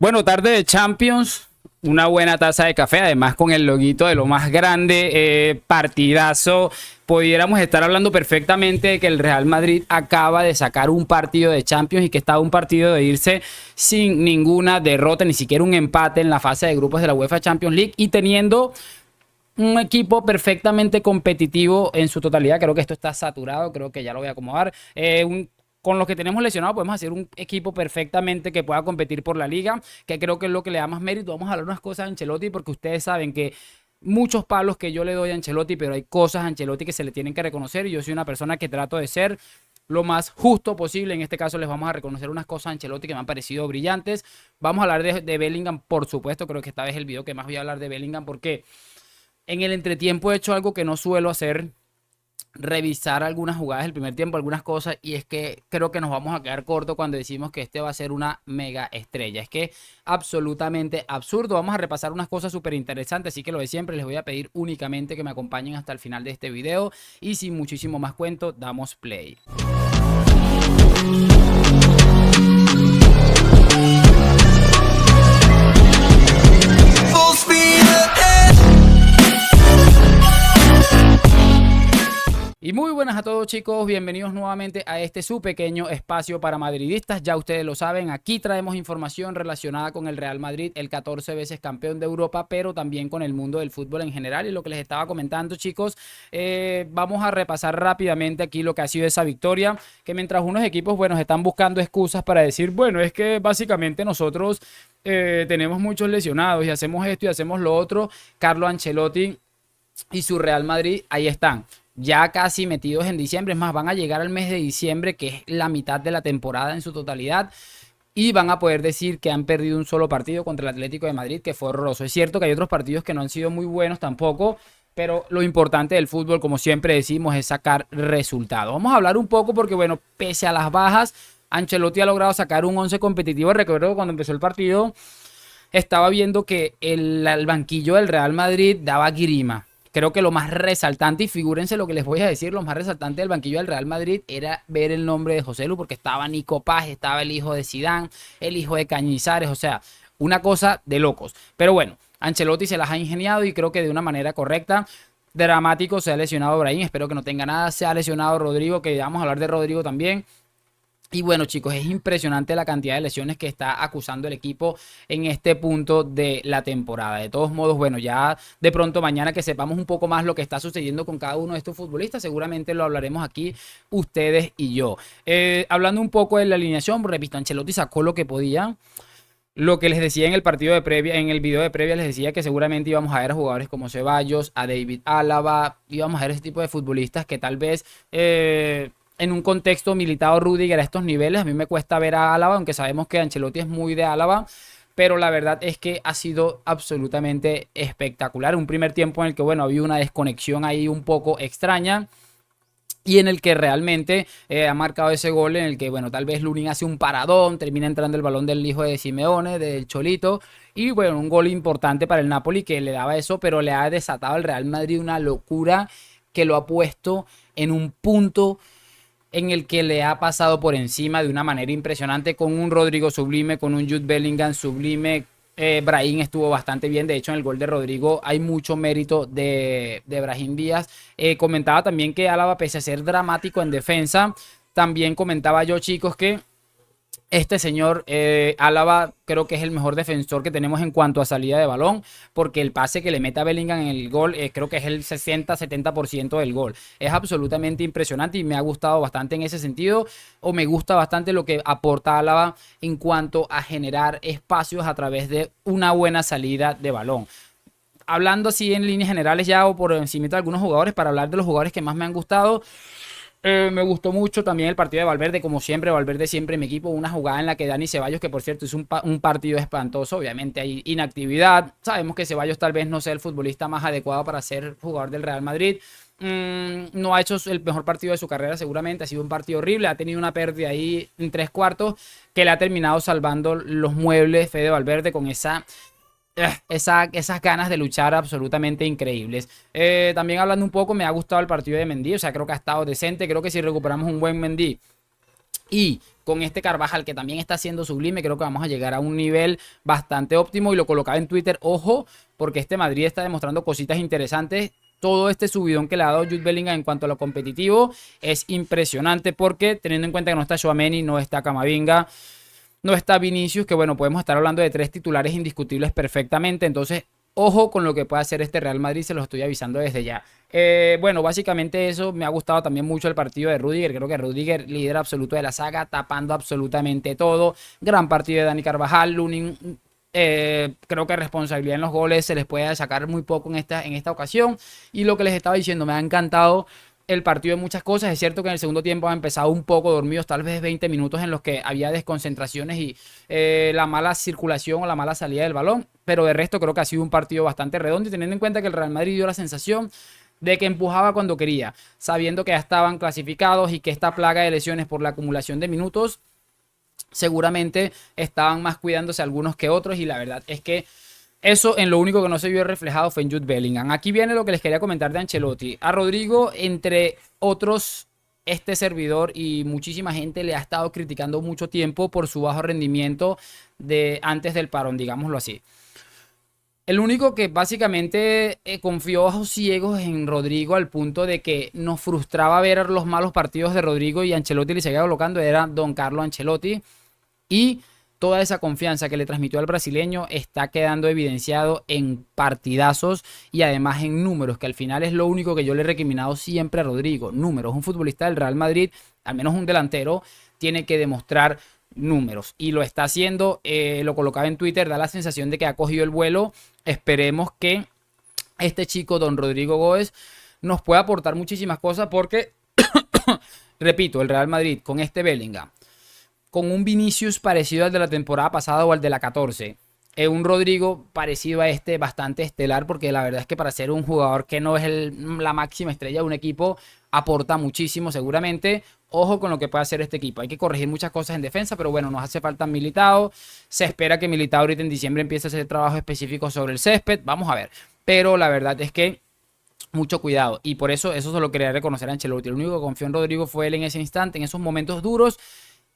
Bueno, tarde de Champions, una buena taza de café, además con el loguito de lo más grande, partidazo. Pudiéramos estar hablando perfectamente de que el Real Madrid acaba de sacar un partido de Champions y que está a un partido de irse sin ninguna derrota, ni siquiera un empate en la fase de grupos de la UEFA Champions League y teniendo un equipo perfectamente competitivo en su totalidad. Creo que esto está saturado, creo que ya lo voy a acomodar. Con los que tenemos lesionados podemos hacer un equipo perfectamente que pueda competir por la liga, que creo que es lo que le da más mérito. Vamos a hablar unas cosas a Ancelotti porque ustedes saben que muchos palos que yo le doy a Ancelotti, pero hay cosas a Ancelotti que se le tienen que reconocer y yo soy una persona que trato de ser lo más justo posible. En este caso les vamos a reconocer unas cosas a Ancelotti que me han parecido brillantes. Vamos a hablar de Bellingham, por supuesto. Creo que esta vez es el video que más voy a hablar de Bellingham porque en el entretiempo he hecho algo que no suelo hacer, revisar algunas jugadas del primer tiempo, algunas cosas, y es que creo que nos vamos a quedar corto cuando decimos que este va a ser una mega estrella. Es que absolutamente absurdo. Vamos a repasar unas cosas súper interesantes, así que lo de siempre, les voy a pedir únicamente que me acompañen hasta el final de este video y sin muchísimo más cuento, damos play. Y muy buenas a todos, chicos, bienvenidos nuevamente a este su pequeño espacio para madridistas. Ya ustedes lo saben, aquí traemos información relacionada con el Real Madrid, el 14 veces campeón de Europa, pero también con el mundo del fútbol en general. Y lo que les estaba comentando, chicos, vamos a repasar rápidamente aquí lo que ha sido esa victoria, que mientras unos equipos, bueno, están buscando excusas para decir, bueno, es que básicamente nosotros tenemos muchos lesionados y hacemos esto y hacemos lo otro. Carlo Ancelotti y su Real Madrid ahí están, ya casi metidos en diciembre. Es más, van a llegar al mes de diciembre, que es la mitad de la temporada en su totalidad, y van a poder decir que han perdido un solo partido contra el Atlético de Madrid, que fue horroroso. Es cierto que hay otros partidos que no han sido muy buenos tampoco, pero lo importante del fútbol, como siempre decimos, es sacar resultados. Vamos a hablar un poco porque, bueno, pese a las bajas, Ancelotti ha logrado sacar un 11 competitivo. Recuerdo que cuando empezó el partido estaba viendo que el banquillo del Real Madrid daba grima. Creo que lo más resaltante, y figúrense lo que les voy a decir, lo más resaltante del banquillo del Real Madrid era ver el nombre de Joselu, porque estaba Nico Paz, estaba el hijo de Zidane, el hijo de Cañizares, o sea, una cosa de locos. Pero bueno, Ancelotti se las ha ingeniado y creo que de una manera correcta. Dramático, se ha lesionado Brahim, espero que no tenga nada. Se ha lesionado Rodrigo, que vamos a hablar de Rodrigo también. Y bueno, chicos, es impresionante la cantidad de lesiones que está acusando el equipo en este punto de la temporada. De todos modos, bueno, ya de pronto mañana que sepamos un poco más lo que está sucediendo con cada uno de estos futbolistas, seguramente lo hablaremos aquí ustedes y yo. Hablando un poco de la alineación, repito, Ancelotti sacó lo que podía. Lo que les decía en el partido de previa, en el video de previa, les decía que seguramente íbamos a ver a jugadores como Ceballos, a David Álava, íbamos a ver ese tipo de futbolistas que tal vez en un contexto Militao, Rudiger a estos niveles. A mí me cuesta ver a Álava, aunque sabemos que Ancelotti es muy de Álava, pero la verdad es que ha sido absolutamente espectacular. Un primer tiempo en el que, bueno, había una desconexión ahí un poco extraña, y en el que realmente ha marcado ese gol en el que, bueno, tal vez Lunin hace un paradón, termina entrando el balón del hijo de Simeone, del Cholito, y bueno, un gol importante para el Napoli que le daba eso, pero le ha desatado al Real Madrid una locura que lo ha puesto en un punto en el que le ha pasado por encima de una manera impresionante, con un Rodrigo sublime, con un Jude Bellingham sublime. Brahim estuvo bastante bien. De hecho, en el gol de Rodrigo hay mucho mérito de Brahim Díaz. Comentaba también que Álava, pese a ser dramático en defensa, también comentaba yo, chicos, que este señor Álava creo que es el mejor defensor que tenemos en cuanto a salida de balón, porque el pase que le mete a Bellingham en el gol creo que es el 60-70% del gol. Es absolutamente impresionante y me ha gustado bastante en ese sentido, o me gusta bastante lo que aporta Álava en cuanto a generar espacios a través de una buena salida de balón. Hablando así en líneas generales ya, o por encima de algunos jugadores, para hablar de los jugadores que más me han gustado. Me gustó mucho también el partido de Valverde, como siempre, Valverde siempre en mi equipo, una jugada en la que Dani Ceballos, que por cierto es un partido espantoso, obviamente hay inactividad, sabemos que Ceballos tal vez no sea el futbolista más adecuado para ser jugador del Real Madrid. No ha hecho el mejor partido de su carrera, seguramente ha sido un partido horrible, ha tenido una pérdida ahí en 3/4 que le ha terminado salvando los muebles Fede Valverde con esas ganas de luchar absolutamente increíbles. También hablando un poco, me ha gustado el partido de Mendy, o sea, creo que ha estado decente. Creo que si recuperamos un buen Mendy y con este Carvajal que también está siendo sublime, creo que vamos a llegar a un nivel bastante óptimo y lo colocaba en Twitter, ojo, porque este Madrid está demostrando cositas interesantes. Todo este subidón que le ha dado Jude Bellingham en cuanto a lo competitivo es impresionante porque teniendo en cuenta que no está Tchouaméni, no está Camavinga, no está Vinicius, que bueno, podemos estar hablando de 3 titulares indiscutibles perfectamente, entonces ojo con lo que puede hacer este Real Madrid, se lo estoy avisando desde ya. Bueno, básicamente eso, me ha gustado también mucho el partido de Rüdiger, creo que Rüdiger líder absoluto de la saga, tapando absolutamente todo, gran partido de Dani Carvajal, Lunin, creo que responsabilidad en los goles se les puede sacar muy poco en esta ocasión, y lo que les estaba diciendo, me ha encantado el partido de muchas cosas. Es cierto que en el segundo tiempo ha empezado un poco dormidos, tal vez 20 minutos en los que había desconcentraciones y la mala circulación o la mala salida del balón, pero de resto creo que ha sido un partido bastante redondo y teniendo en cuenta que el Real Madrid dio la sensación de que empujaba cuando quería, sabiendo que ya estaban clasificados y que esta plaga de lesiones por la acumulación de minutos seguramente estaban más cuidándose algunos que otros y la verdad es que eso en lo único que no se vio reflejado fue en Jude Bellingham. Aquí viene lo que les quería comentar de Ancelotti. A Rodrigo, entre otros, este servidor y muchísima gente le ha estado criticando mucho tiempo por su bajo rendimiento de antes del parón, digámoslo así. El único que básicamente confió ojos ciegos en Rodrigo al punto de que nos frustraba ver los malos partidos de Rodrigo y Ancelotti le seguía colocando era Don Carlo Ancelotti. Y toda esa confianza que le transmitió al brasileño está quedando evidenciado en partidazos y además en números, que al final es lo único que yo le he recriminado siempre a Rodrigo. Números. Un futbolista del Real Madrid, al menos un delantero, tiene que demostrar números y lo está haciendo. Lo colocaba en Twitter, da la sensación de que ha cogido el vuelo. Esperemos que este chico, don Rodrigo Góez, nos pueda aportar muchísimas cosas porque, repito, el Real Madrid con este Bellingham, con un Vinicius parecido al de la temporada pasada o al de la 14. Un Rodrigo parecido a este, bastante estelar, porque la verdad es que para ser un jugador que no es la máxima estrella de un equipo, aporta muchísimo seguramente. Ojo con lo que puede hacer este equipo. Hay que corregir muchas cosas en defensa, pero bueno, nos hace falta Militao. Se espera que Militao ahorita en diciembre empiece a hacer trabajo específico sobre el césped. Vamos a ver. Pero la verdad es que mucho cuidado. Y por eso se lo quería reconocer a Ancelotti. El único que confió en Rodrigo fue él en ese instante, en esos momentos duros.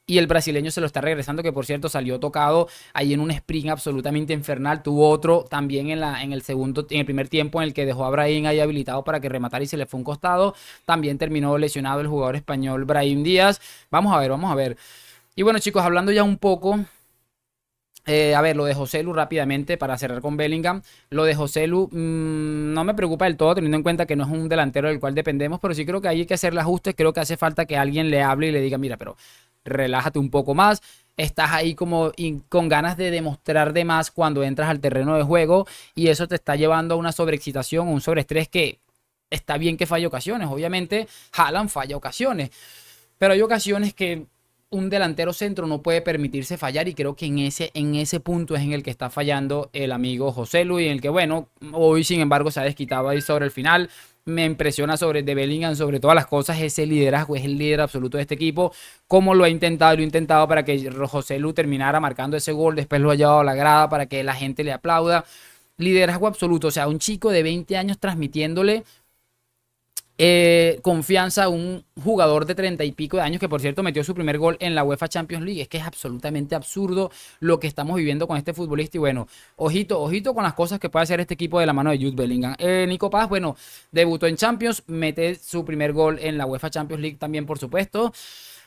Y el brasileño se lo está regresando, que por cierto salió tocado ahí en un sprint absolutamente infernal. Tuvo otro también en el primer tiempo en el que dejó a Brahim ahí habilitado para que rematara y se le fue un costado. También terminó lesionado el jugador español Brahim Díaz. Vamos a ver, vamos a ver. Y bueno chicos, hablando ya un poco, a ver, lo de Joselu rápidamente para cerrar con Bellingham. Lo de Joselu no me preocupa del todo teniendo en cuenta que no es un delantero del cual dependemos, pero sí creo que hay que hacerle ajustes. Creo que hace falta que alguien le hable y le diga, mira, pero relájate un poco más. Estás ahí como con ganas de demostrar de más cuando entras al terreno de juego y eso te está llevando a una sobreexcitación, un sobreestrés que está bien que falle ocasiones. Obviamente, Haaland falla ocasiones, pero hay ocasiones que un delantero centro no puede permitirse fallar y creo que en ese punto es en el que está fallando el amigo Joselu y en el que, bueno, hoy sin embargo se ha desquitado ahí sobre el final. Me impresiona de Bellingham, sobre todas las cosas, ese liderazgo, es el líder absoluto de este equipo, como lo ha intentado para que Joselu terminara marcando ese gol, después lo ha llevado a la grada para que la gente le aplauda. Liderazgo absoluto, o sea, un chico de 20 años transmitiéndole confianza a un jugador de 30 y pico de años que por cierto metió su primer gol en la UEFA Champions League. Es que es absolutamente absurdo lo que estamos viviendo con este futbolista y bueno, ojito con las cosas que puede hacer este equipo de la mano de Jude Bellingham. Nico Paz, bueno, debutó en Champions, mete su primer gol en la UEFA Champions League también por supuesto.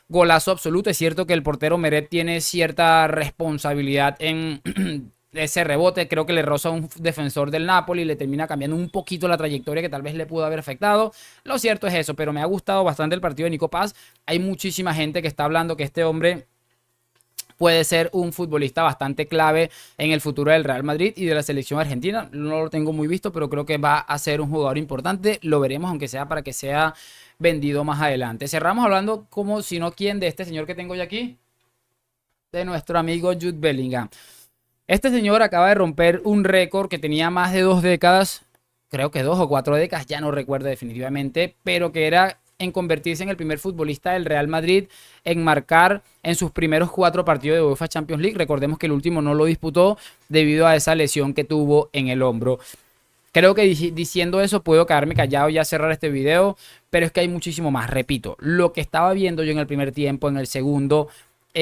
Golazo absoluto, es cierto que el portero Meret tiene cierta responsabilidad en ese rebote, creo que le roza a un defensor del Napoli y le termina cambiando un poquito la trayectoria que tal vez le pudo haber afectado. Lo cierto es eso, pero me ha gustado bastante el partido de Nico Paz. Hay muchísima gente que está hablando que este hombre puede ser un futbolista bastante clave en el futuro del Real Madrid y de la selección argentina. No lo tengo muy visto, pero creo que va a ser un jugador importante. Lo veremos, aunque sea para que sea vendido más adelante. Cerramos hablando como si no quién de este señor que tengo ya aquí, de nuestro amigo Jude Bellingham. Este señor acaba de romper un récord que tenía más de 2 décadas, creo que 2 o 4 décadas, ya no recuerdo definitivamente, pero que era en convertirse en el primer futbolista del Real Madrid en marcar en sus primeros 4 partidos de UEFA Champions League. Recordemos que el último no lo disputó debido a esa lesión que tuvo en el hombro. Creo que diciendo eso puedo quedarme callado y ya cerrar este video, pero es que hay muchísimo más. Repito, lo que estaba viendo yo en el primer tiempo, en el segundo,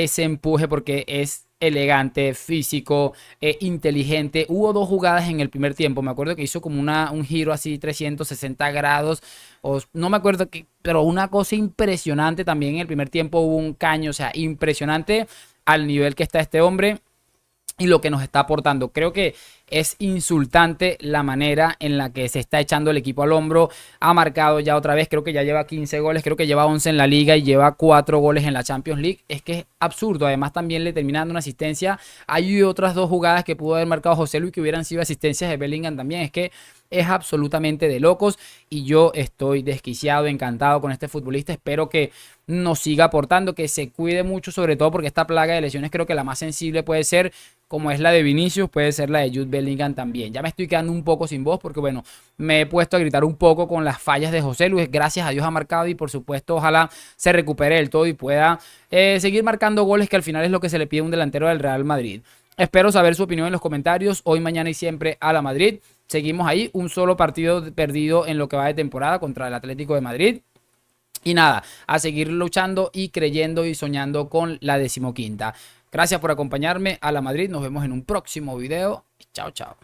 ese empuje porque es elegante, físico, inteligente. Hubo dos jugadas en el primer tiempo. Me acuerdo que hizo como un giro así 360 grados. O, no me acuerdo, pero una cosa impresionante también en el primer tiempo. Hubo un caño, o sea, impresionante al nivel que está este hombre y lo que nos está aportando. Creo que es insultante la manera en la que se está echando el equipo al hombro. Ha marcado ya otra vez, creo que ya lleva 15 goles, creo que lleva 11 en la liga y lleva 4 goles en la Champions League. Es que es absurdo. Además también le termina dando una asistencia. Hay otras dos jugadas que pudo haber marcado José Luis que hubieran sido asistencias de Bellingham también. Es que es absolutamente de locos y yo estoy desquiciado, encantado con este futbolista. Espero que nos siga aportando, que se cuide mucho, sobre todo porque esta plaga de lesiones creo que la más sensible puede ser, como es la de Vinicius, puede ser la de Jude Bellingham también. Ya me estoy quedando un poco sin voz porque, bueno, me he puesto a gritar un poco con las fallas de José Luis. Gracias a Dios ha marcado y, por supuesto, ojalá se recupere del todo y pueda seguir marcando goles, que al final es lo que se le pide a un delantero del Real Madrid. Espero saber su opinión en los comentarios. Hoy, mañana y siempre a la Madrid. Seguimos ahí. Un solo partido perdido en lo que va de temporada contra el Atlético de Madrid. Y nada, a seguir luchando y creyendo y soñando con la 15ª. Gracias por acompañarme a la Madrid. Nos vemos en un próximo video. Chao, chao.